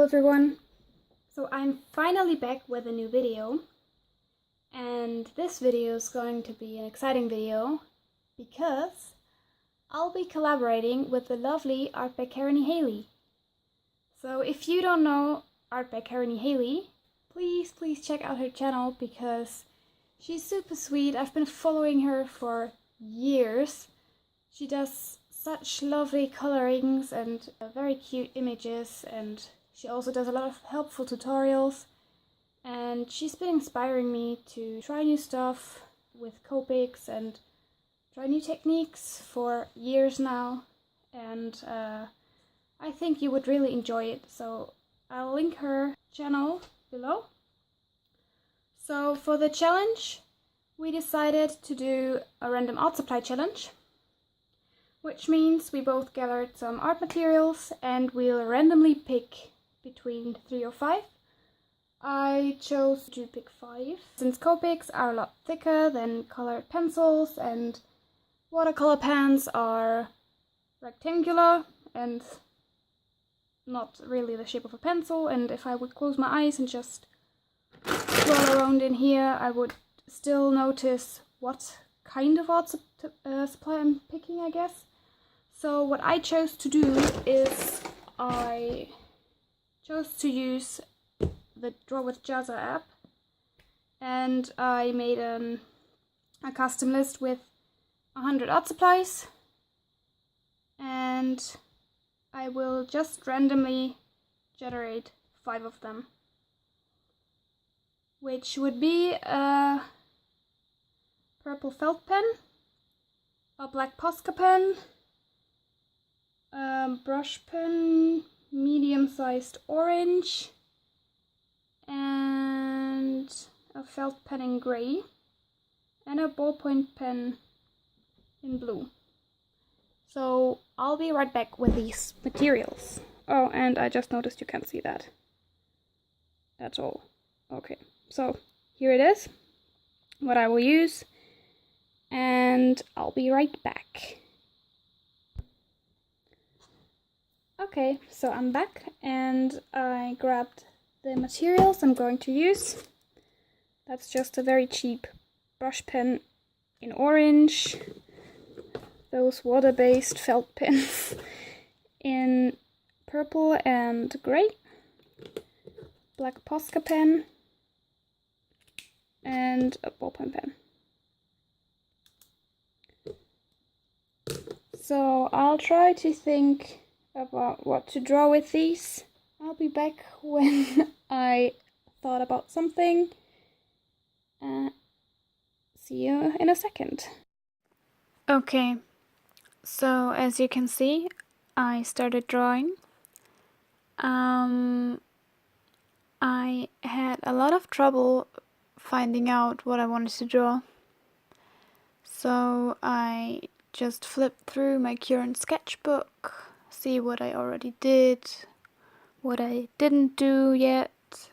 everyone! So I'm finally back with a new video, and this video is going to be an exciting video because I'll be collaborating with the lovely ArtByKarenEHaley. So if you don't know ArtByKarenEHaley, please check out her channel because she's super sweet. I've been following her for years. She does such lovely colorings and very cute images, and she also does a lot of helpful tutorials, and she's been inspiring me to try new stuff with Copics and try new techniques for years now, and I think you would really enjoy it, so I'll link her channel below. So for the challenge, we decided to do a random art supply challenge, which means we both gathered some art materials and we'll randomly pick between 3 or 5. I chose to pick 5, since Copics are a lot thicker than colored pencils and watercolor pens are rectangular and not really the shape of a pencil, and if I would close my eyes and just scroll around in here, I would still notice what kind of art supply I'm picking, I guess. So what I chose to do is I chose to use the Draw with Jazza app, and I made a custom list with 100 art supplies, and I will just randomly generate 5 of them, which would be a purple felt pen, a black Posca pen, a brush pen, medium-sized orange, and a felt pen in grey, and a ballpoint pen in blue. So I'll be right back with these materials. Oh, and I just noticed you can't see that. That's all. Okay, so here it is, what I will use, and I'll be right back. Okay, so I'm back and I grabbed the materials I'm going to use. That's just a very cheap brush pen in orange, those water-based felt pens in purple and grey, black Posca pen, and a ballpoint pen. So I'll try to think about what to draw with these. I'll be back when I thought about something. See you in a second. Okay, so as you can see, I started drawing. I had a lot of trouble finding out what I wanted to draw, so I just flipped through my current sketchbook, see what I already did, what I didn't do yet,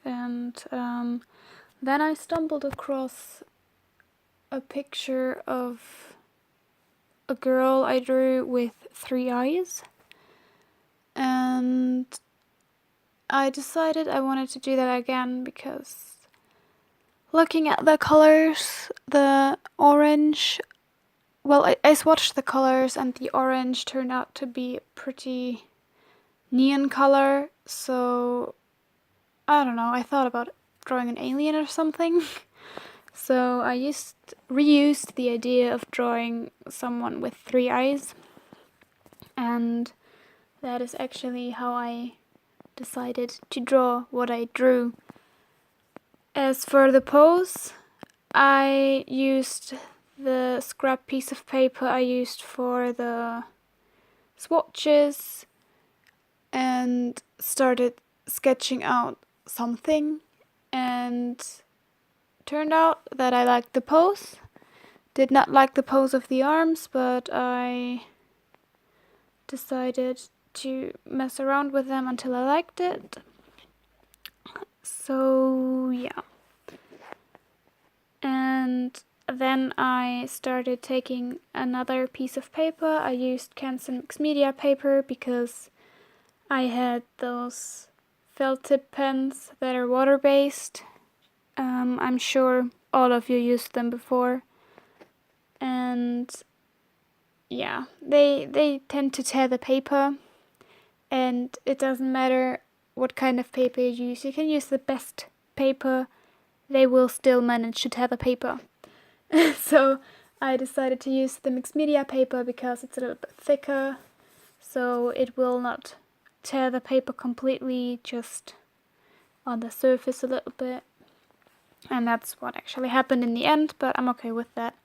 and then I stumbled across a picture of a girl I drew with 3 eyes, and I decided I wanted to do that again because looking at the colors, the orange, well, I swatched the colors and the orange turned out to be a pretty neon color, so I don't know, I thought about drawing an alien or something. So I reused the idea of drawing someone with 3 eyes, and that is actually how I decided to draw what I drew. As for the pose, I used the scrap piece of paper I used for the swatches and started sketching out something, and turned out that I liked the pose. Did not like the pose of the arms, but I decided to mess around with them until I liked it. So yeah. And then I started taking another piece of paper. I used Canson Mixed Media paper because I had those felt tip pens that are water-based. I'm sure all of you used them before. And yeah, they tend to tear the paper, and it doesn't matter what kind of paper you use. You can use the best paper, they will still manage to tear the paper. So I decided to use the mixed media paper because it's a little bit thicker, so it will not tear the paper completely, just on the surface a little bit. And that's what actually happened in the end, but I'm okay with that.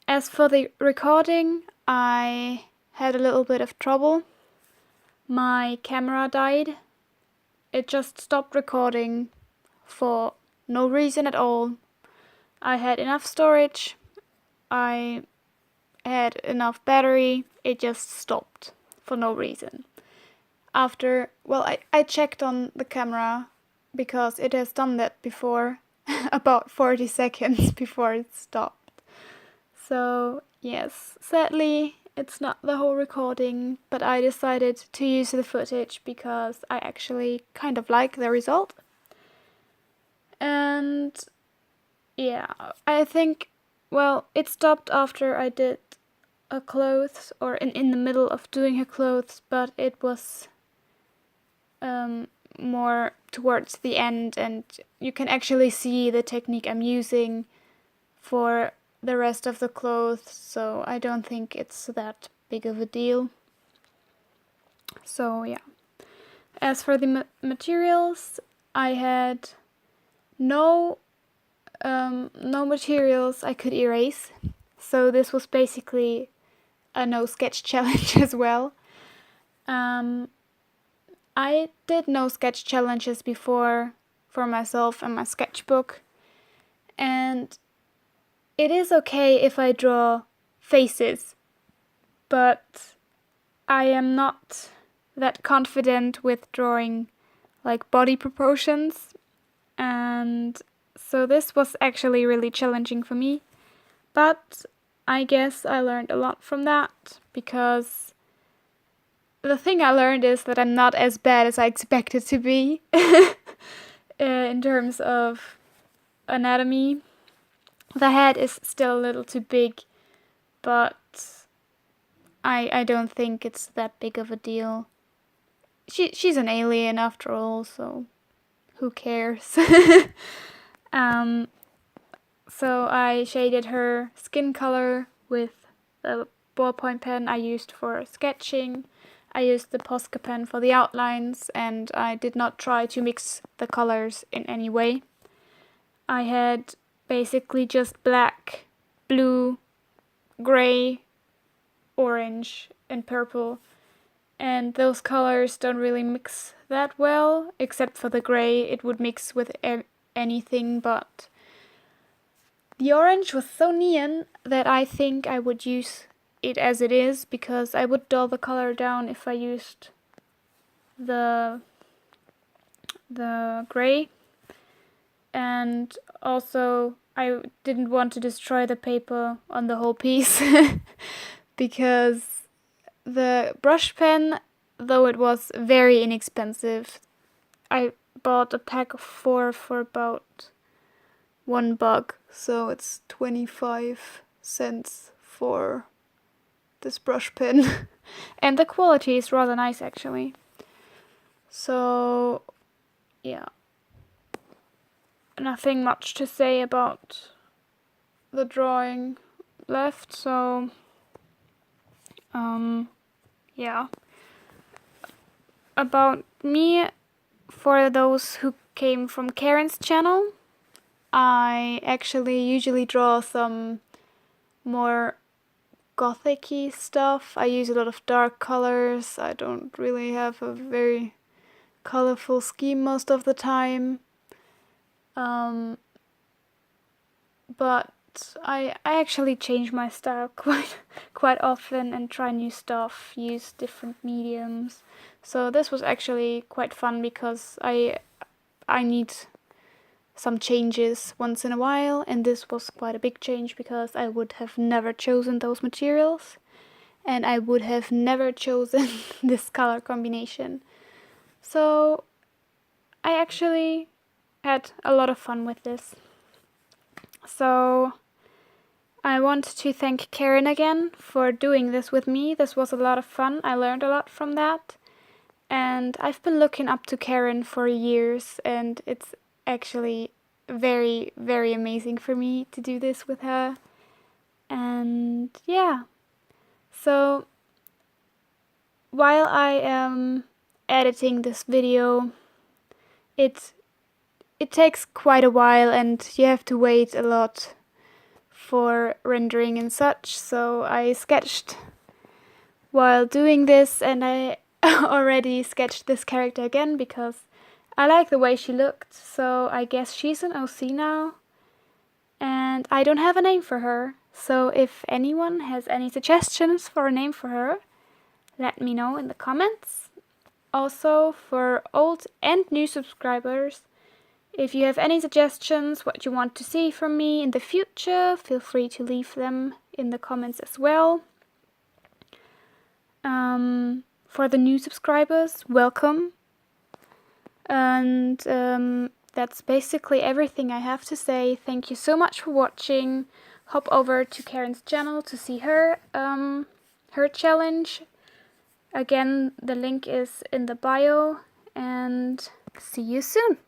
As for the recording, I had a little bit of trouble. My camera died. It just stopped recording for no reason at all. I had enough storage, I had enough battery, it just stopped for no reason. After, well, I checked on the camera because it has done that before, about 40 seconds before it stopped. So yes, sadly it's not the whole recording, but I decided to use the footage because I actually kind of like the result. And yeah, I think, well, it stopped after I did her clothes, or in the middle of doing her clothes, but it was more towards the end, and you can actually see the technique I'm using for the rest of the clothes, so I don't think it's that big of a deal. So yeah. As for the materials, I had no materials I could erase, so this was basically a no sketch challenge as well. I did no sketch challenges before for myself and my sketchbook, and it is okay if I draw faces, but I am not that confident with drawing like body proportions, and so this was actually really challenging for me. But I guess I learned a lot from that, because the thing I learned is that I'm not as bad as I expected to be in terms of anatomy. The head is still a little too big, but I don't think it's that big of a deal. She's an alien after all, so who cares? So I shaded her skin color with the ballpoint pen I used for sketching. I used the Posca pen for the outlines, and I did not try to mix the colors in any way. I had basically just black, blue, grey, orange, and purple. And those colors don't really mix that well, except for the grey. It would mix with anything, but the orange was so neon that I think I would use it as it is, because I would dull the color down if I used the grey. And also I didn't want to destroy the paper on the whole piece because the brush pen, though it was very inexpensive, I bought a pack of 4 for about $1, so it's 25 cents for this brush pen. And the quality is rather nice actually. So yeah, nothing much to say about the drawing left, so yeah. About me, for those who came from Karen's channel, I actually usually draw some more gothic-y stuff. I use a lot of dark colors. I don't really have a very colorful scheme most of the time. But I actually change my style quite often and try new stuff, use different mediums. So this was actually quite fun, because I need some changes once in a while, and this was quite a big change because I would have never chosen those materials, and I would have never chosen this color combination. So I actually had a lot of fun with this. So I want to thank Karen again for doing this with me. This was a lot of fun. I learned a lot from that. And I've been looking up to Karen for years, and it's actually very, very amazing for me to do this with her. And yeah, so while I am editing this video, it takes quite a while and you have to wait a lot for rendering and such, so I sketched while doing this, and I already sketched this character again because I like the way she looked, so I guess she's an OC now. And I don't have a name for her, so if anyone has any suggestions for a name for her, let me know in the comments. Also, for old and new subscribers, if you have any suggestions, what you want to see from me in the future, feel free to leave them in the comments as well. For the new subscribers, welcome. And that's basically everything I have to say. Thank you so much for watching. Hop over to Karen's channel to see her challenge. Again, the link is in the bio, and see you soon.